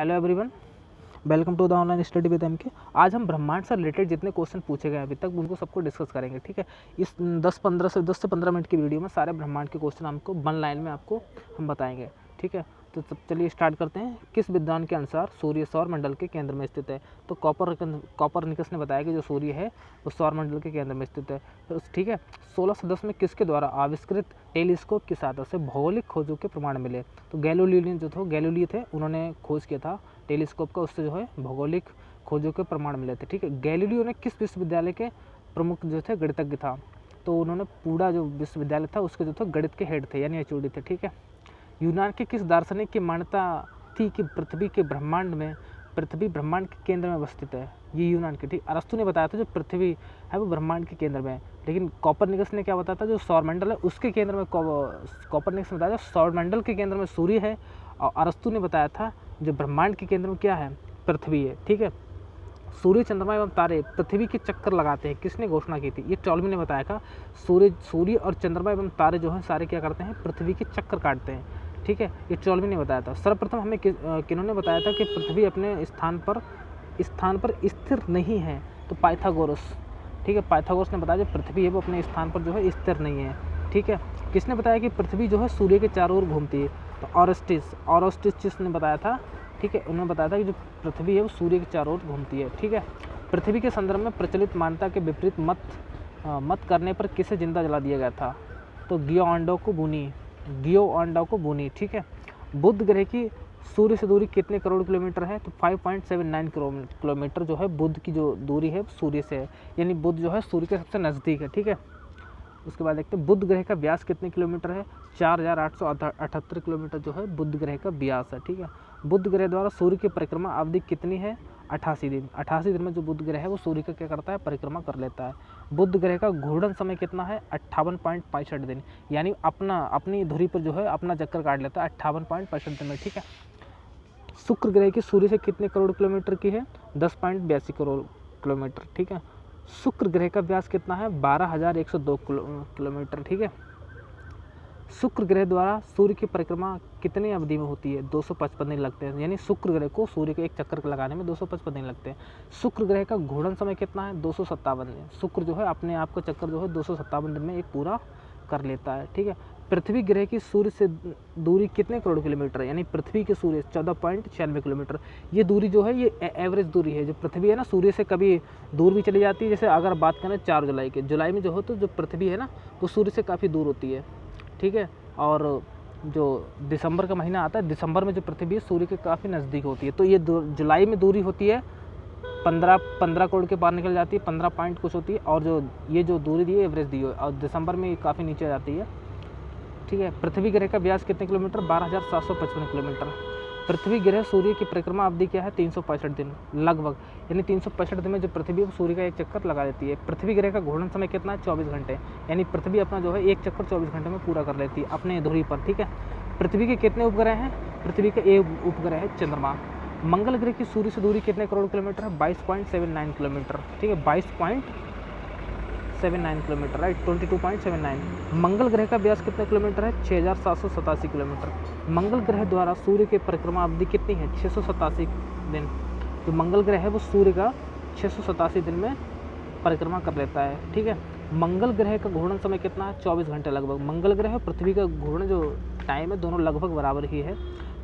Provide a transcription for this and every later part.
Hello everyone, welcome to the online study with M K. आज हम ब्रह्मांड से रिलेटेड जितने क्वेश्चन पूछे गए अभी तक उनको सबको डिस्कस करेंगे। ठीक है, इस 10 से 15 मिनट की वीडियो में सारे ब्रह्मांड के क्वेश्चन हमको वन लाइन में आपको हम बताएंगे। ठीक है, तो सब चलिए स्टार्ट करते हैं। किस विद्वान के अनुसार सूर्य सौर मंडल के केंद्र में स्थित है? तो कॉपरनिकस ने बताया कि जो सूर्य है वो सौर मंडल के केंद्र में स्थित है। तो ठीक है, 1610 में किसके द्वारा आविष्कृत टेलीस्कोप की सहायता से भौगोलिक खोजों के प्रमाण मिले? तो गैलीलियो थे, उन्होंने खोज किया था टेलीस्कोप का, उससे जो है भौगोलिक खोजों के प्रमाण मिले थे। ठीक है, गैलीलियो ने किस विश्वविद्यालय के प्रमुख जो थे गणितज्ञ था? तो उन्होंने पूरा जो विश्वविद्यालय था उसके जो थे गणित के हेड थे यानी एचओडी थे। ठीक है, यूनान के किस दार्शनिक की मान्यता थी कि पृथ्वी ब्रह्मांड के केंद्र में अवस्थित है? ये यूनान की। ठीक, अरस्तु ने बताया था जो पृथ्वी है वो ब्रह्मांड के केंद्र में है, लेकिन कॉपरनिकस ने क्या बताया था जो सौरमंडल है उसके केंद्र में, कॉपरनिकस ने बताया सौरमंडल के केंद्र में सूर्य है, और अरस्तु ने बताया था जो ब्रह्मांड के केंद्र में क्या है, पृथ्वी है। ठीक है, सूर्य, चंद्रमा एवं तारे पृथ्वी के चक्कर लगाते हैं, किसने घोषणा की थी? ये टॉलमी ने बताया था। सूर्य और चंद्रमा एवं तारे जो हैं सारे क्या करते हैं, पृथ्वी के चक्कर काटते हैं। ठीक है, ये टॉलमी ने बताया था। सर्वप्रथम हमें किन्होंने बताया था कि पृथ्वी अपने स्थान पर स्थिर नहीं है? तो पाइथागोरस। ठीक है, पाइथागोरस ने बताया जो पृथ्वी है वो अपने स्थान पर जो है स्थिर नहीं है। ठीक है, किसने बताया कि पृथ्वी जो है सूर्य के चारों ओर घूमती है? तो ऑरोस्टिस ने बताया था। ठीक है, उन्होंने बताया था कि जो पृथ्वी है वो सूर्य के चारों ओर घूमती है। ठीक है, पृथ्वी के संदर्भ में प्रचलित मान्यता के विपरीत मत करने पर किसे जिंदा जला दिया गया था? तो गियो ऑन्डो बूनी। ठीक है, बुध ग्रह की सूर्य से दूरी कितने करोड़ किलोमीटर है? तो 5.79 किलोमीटर जो है बुध की जो दूरी है सूर्य से है, यानी बुध जो है सूर्य के सबसे नज़दीक है। ठीक है, उसके बाद देखते हैं बुध ग्रह का व्यास कितने किलोमीटर है? 4878 किलोमीटर जो है बुध ग्रह का व्यास है। ठीक है, बुध ग्रह द्वारा सूर्य की परिक्रमा अवधि कितनी है? 88 दिन। 88 दिन में जो बुध ग्रह है वो सूर्य का क्या करता है, परिक्रमा कर लेता है। बुध ग्रह का घूर्णन समय कितना है? 58.65 दिन, यानी अपनी धुरी पर जो है अपना चक्कर काट लेता है 58.65 दिन में। ठीक है, शुक्र ग्रह की सूर्य से कितने करोड़ किलोमीटर की है? 10.82 करोड़ किलोमीटर। ठीक है, शुक्र ग्रह का व्यास कितना है? 12,102 किलोमीटर। ठीक है, शुक्र ग्रह द्वारा सूर्य की परिक्रमा कितनी अवधि में होती है? 255 दिन लगते हैं, यानी शुक्र ग्रह को सूर्य के एक चक्कर लगाने में 255 दिन लगते हैं। शुक्र ग्रह का घूर्णन समय कितना है? 257 दिन। शुक्र जो है अपने आप का चक्कर जो है 257 दिन में एक पूरा कर लेता है। ठीक है, पृथ्वी ग्रह की सूर्य से दूरी कितने करोड़ किलोमीटर है? यानी पृथ्वी के सूर्य 14.96 किलोमीटर। ये दूरी जो है ये एवरेज दूरी है। जो पृथ्वी है ना सूर्य से कभी दूर भी चली जाती है, जैसे अगर बात करें 4 जुलाई के, जुलाई में जो हो तो जो पृथ्वी है ना वो सूर्य से काफ़ी दूर होती है। ठीक है, और जो दिसंबर का महीना आता है, दिसंबर में जो पृथ्वी है सूर्य के काफ़ी नज़दीक होती है। तो ये जुलाई में दूरी होती है 15 करोड़ के पार निकल जाती है, 15 पॉइंट कुछ होती है, और जो ये जो दूरी दी है एवरेज दी है, और दिसंबर में काफ़ी नीचे जाती है। ठीक है, पृथ्वी ग्रह का व्यास कितने किलोमीटर? 12,755 किलोमीटर। पृथ्वी ग्रह सूर्य की परिक्रमा अवधि क्या है? 365 दिन लगभग, यानी 365 दिन में जो पृथ्वी है सूर्य का एक चक्कर लगा देती है। पृथ्वी ग्रह का घूर्णन समय कितना है? 24 घंटे, यानी पृथ्वी अपना जो है एक चक्कर 24 घंटे में पूरा कर लेती है अपने धुरी पर। ठीक है, पृथ्वी के कितने उपग्रह हैं? पृथ्वी का एक उपग्रह है चंद्रमा। मंगल ग्रह की सूर्य से दूरी कितने करोड़ किलोमीटर है? 22.79 किलोमीटर। ठीक है, 22.79 किलोमीटर, राइट, 22.79। मंगल ग्रह का व्यास कितने किलोमीटर है? 6,787 किलोमीटर। मंगल ग्रह द्वारा सूर्य की परिक्रमा अवधि कितनी है? 687 दिन। जो मंगल ग्रह है वो सूर्य का 687 दिन में परिक्रमा कर लेता है। ठीक है, मंगल ग्रह का घूर्णन समय कितना है? 24 घंटे लगभग। मंगल ग्रह और पृथ्वी का घूर्णन जो टाइम है दोनों लगभग बराबर ही है।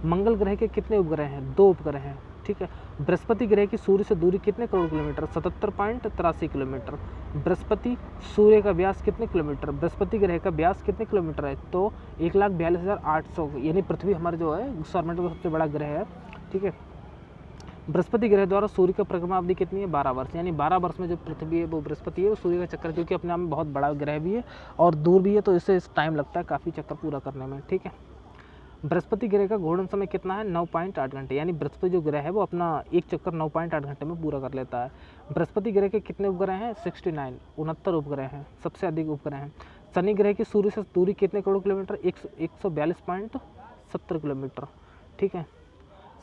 मंगल ग्रह के कितने उपग्रह हैं? 2 उपग्रह हैं। ठीक है, बृहस्पति ग्रह की सूर्य से दूरी कितने करोड़ किलोमीटर? 77.83 किलोमीटर। बृहस्पति सूर्य का व्यास कितने किलोमीटर? बृहस्पति ग्रह का व्यास कितने किलोमीटर है? तो 1,42,800, यानी पृथ्वी हमारे जो है सौरमंडल का सबसे बड़ा ग्रह है। ठीक है, बृहस्पति ग्रह द्वारा सूर्य का परिक्रमा अवधि कितनी है? 12 वर्ष, यानी 12 वर्ष में जो पृथ्वी है वो बृहस्पति है वो सूर्य का चक्कर, क्योंकि अपने आप में बहुत बड़ा ग्रह भी है और दूर भी है, तो इससे टाइम लगता है काफ़ी चक्कर पूरा करने में। ठीक है, बृहस्पति ग्रह का घूर्णन समय कितना है? 9.8 घंटे, यानी बृहस्पति जो ग्रह है वो अपना एक चक्कर 9.8 घंटे में पूरा कर लेता है। बृहस्पति ग्रह के कितने उपग्रह हैं? 69 उपग्रह हैं, सबसे अधिक उपग्रह हैं। शनि ग्रह की सूर्य से दूरी कितने करोड़ किलोमीटर? 142.70 किलोमीटर। ठीक है,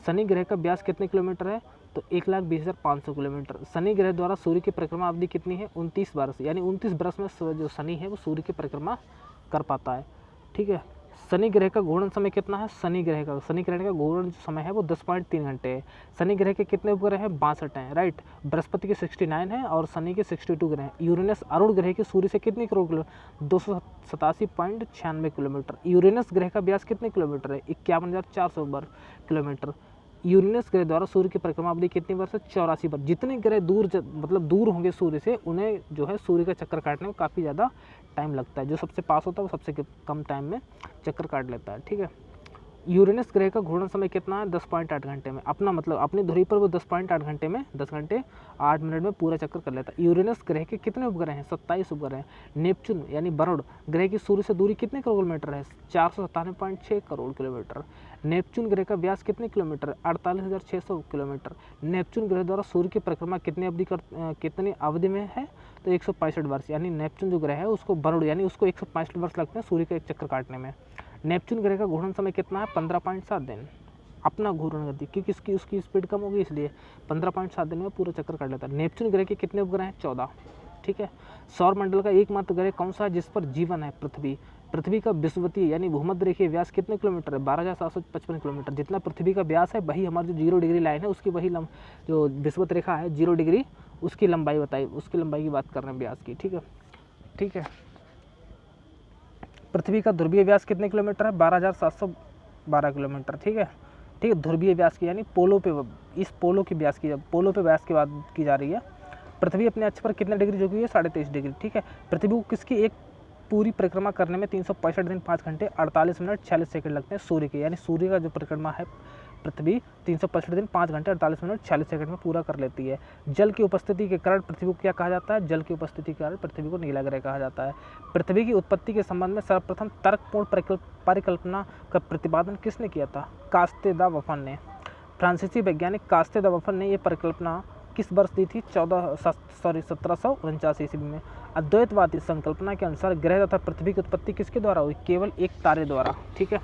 शनि ग्रह का व्यास कितने किलोमीटर है? तो 1,20,500 किलोमीटर। शनि ग्रह द्वारा सूर्य की परिक्रमा अवधि कितनी है? 29 वर्ष, यानी 29 वर्ष में जो शनि है वो सूर्य की परिक्रमा कर पाता है। ठीक है, शनि ग्रह का घूर्णन समय कितना है? शनि ग्रह का घूर्णन समय है वो 10.3 घंटे है। शनि ग्रह के कितने उपग्रह हैं? 62 हैं, राइट। बृहस्पति के 69 है और शनि के 62 ग्रह हैं। यूरेनस अरुण ग्रह के सूर्य से कितने करोड़ किलोमीटर? 287.96 किलोमीटर। यूरेनस ग्रह का व्यास कितने किलोमीटर है? 51,400 वर्ग किलोमीटर। यूरेनस ग्रह द्वारा सूर्य की परिक्रमा अवधि कितनी वर्ष है? 84 वर्ष। जितने ग्रह मतलब दूर होंगे सूर्य से, उन्हें जो है सूर्य का चक्कर काटने में काफ़ी ज़्यादा टाइम लगता है। जो सबसे पास होता है वो सबसे कम टाइम में चक्कर काट लेता है, ठीक है। यूरेनस ग्रह का घूर्णन समय कितना है? 10.8 घंटे में। अपनी धुरी पर वो 10.8 घंटे में 10 घंटे 8 मिनट में पूरा चक्कर कर लेता है। यूरेनस ग्रह के कितने उपग्रह हैं? 27 उपग्रह हैं। नेपच्यून यानी वरुण ग्रह की सूर्य से दूरी कितने करोड़ किलोमीटर है? 497.6 करोड़ किलोमीटर। नेपच्यून ग्रह का व्यास कितने किलोमीटर है? 48,600 किलोमीटर। नेपच्यून ग्रह द्वारा सूर्य की परिक्रमा कितनी अवधि में है? तो 165 वर्ष। यानी नेपच्यून जो ग्रह है उसको वरुण यानी उसको 165 वर्ष लगते हैं सूर्य का एक चक्कर काटने में। नेपच्यून ग्रह का घूर्णन समय कितना है? 15.7 दिन। अपना घूर्णन गति, क्योंकि उसकी स्पीड कम होगी इसलिए 15.7 दिन में पूरा चक्कर काट लेता है। नेपच्यून ग्रह के कितने उपग्रह हैं? 14, ठीक है। सौर मंडल का एकमात्र ग्रह कौन सा है जिस पर जीवन है? पृथ्वी। पृथ्वी का विषुवतीय यानी भूमध्य रेखीय व्यास कितने किलोमीटर है? 12,755 किलोमीटर। जितना पृथ्वी का व्यास है वही हमारी जो 0 डिग्री लाइन है उसकी वही जो विषुवत रेखा है 0 डिग्री उसकी लंबाई बताई, उसकी लंबाई की बात कर रहे हैं व्यास की, ठीक है, ठीक है। पृथ्वी का ध्रुवीय व्यास कितने किलोमीटर है? 12,712 किलोमीटर, ठीक है, ठीक है। ध्रुवीय व्यास की यानी पोलो पे, इस पोलो के व्यास की, पोलो पे व्यास की बात की जा रही है। पृथ्वी अपने अक्ष पर कितने डिग्री झुकी हुई है? 23.5 डिग्री, ठीक है। पृथ्वी को किसकी एक पूरी परिक्रमा करने में 365 दिन 5 घंटे 48 मिनट 46 सेकंड लगते हैं? सूर्य के, यानी सूर्य का जो परिक्रमा है पृथ्वी 365 दिन 5 घंटे 48 मिनट 46 सेकंड में पूरा कर लेती है। जल की उपस्थिति के कारण पृथ्वी को क्या कहा जाता है? जल की उपस्थिति के कारण पृथ्वी को नीला ग्रह कहा जाता है। पृथ्वी की उत्पत्ति के संबंध में सर्वप्रथम तर्कपूर्ण परिकल्पना का प्रतिपादन किसने किया था? कास्ते द वफन ने। फ्रांसीसी वैज्ञानिक कास्ते द वफन ने यह परिकल्पना किस वर्ष दी थी? 1749 ईस्वी में। अद्वैतवादी संकल्पना के अनुसार ग्रह तथा पृथ्वी की उत्पत्ति किसके द्वारा हुई? केवल एक तारे द्वारा, ठीक है।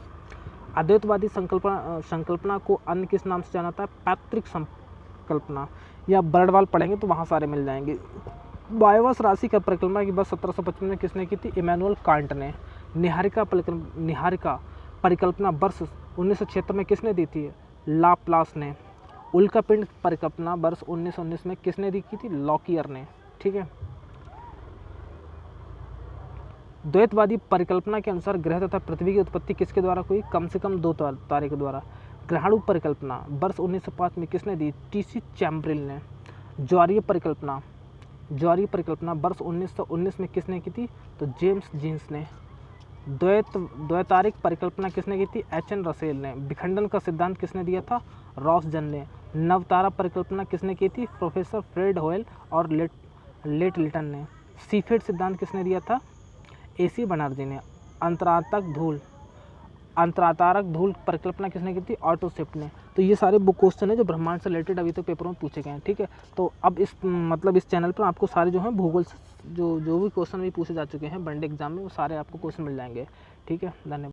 अद्वैतवादी संकल्पना को अन्य किस नाम से जाना जाता है? पैतृक संकल्पना, या बर्डवाल पढ़ेंगे तो वहाँ सारे मिल जाएंगे। बायोवस राशि का परिकल्पना की बात 1755 में किसने की थी? इमैनुअल कांट ने। निहारिका परिकल्पना वर्ष 1976 में किसने दी थी? लाप्लास ने। उल्कापिंड परिकल्पना वर्ष 1919 में किसने दी की थी? लॉकियर ने, ठीक है। द्वैतवादी परिकल्पना के अनुसार ग्रह तथा पृथ्वी की उत्पत्ति किसके द्वारा हुई? कम से कम 2 तारे के द्वारा। ग्रहाणु परिकल्पना वर्ष 1905 में किसने दी? टीसी चैम्बरिल ने। ज्वारीय परिकल्पना वर्ष 1919 में किसने की थी? तो जेम्स जीन्स ने। द्वैतारिक परिकल्पना किसने की थी? एच.एन. रसेल ने। विखंडन का सिद्धांत किसने दिया था? रॉसजन ने। नवतारा परिकल्पना किसने की थी? प्रोफेसर फ्रेड होयल और लेट लिटन ने। सीफेड सिद्धांत किसने दिया था? AC बनर्जी ने। अंतरातारक धूल परिकल्पना किसने की थी? ऑटो शिफ्ट ने। तो ये सारे बुक क्वेश्चन है जो ब्रह्मांड से रिलेटेड अभी तक पेपरों में पूछे गए हैं, ठीक है। तो अब इस चैनल पर आपको सारे जो हैं भूगोल से जो भी क्वेश्चन भी पूछे जा चुके हैं वनडे एग्जाम में वो सारे आपको क्वेश्चन मिल जाएंगे, ठीक है। धन्यवाद।